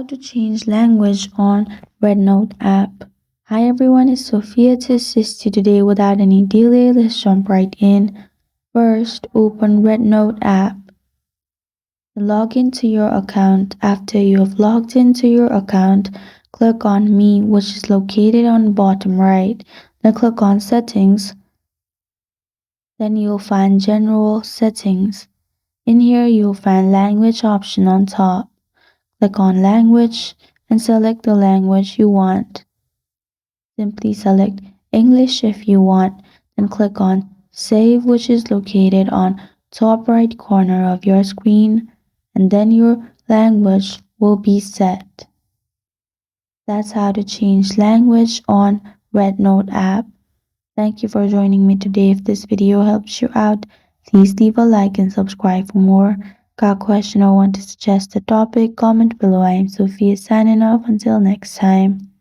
How to change language on Rednote app. Hi everyone, it's Sophia to assist you today without any delay. Let's jump right in. First, open Rednote app. Log into your account. After you have logged into your account, click on Me, which is located on the bottom right. Then click on Settings. Then you'll find General Settings. In here, you'll find Language option on top. Click on Language and select the language you want. Simply select English if you want, then click on Save, which is located on top right corner of your screen, and then your language will be set. That's how to change language on Rednote app. Thank you for joining me today. If this video helps you out, please leave a like and subscribe for more. Got a question or want to suggest a topic? Comment below. I am Sophia signing off. Until next time.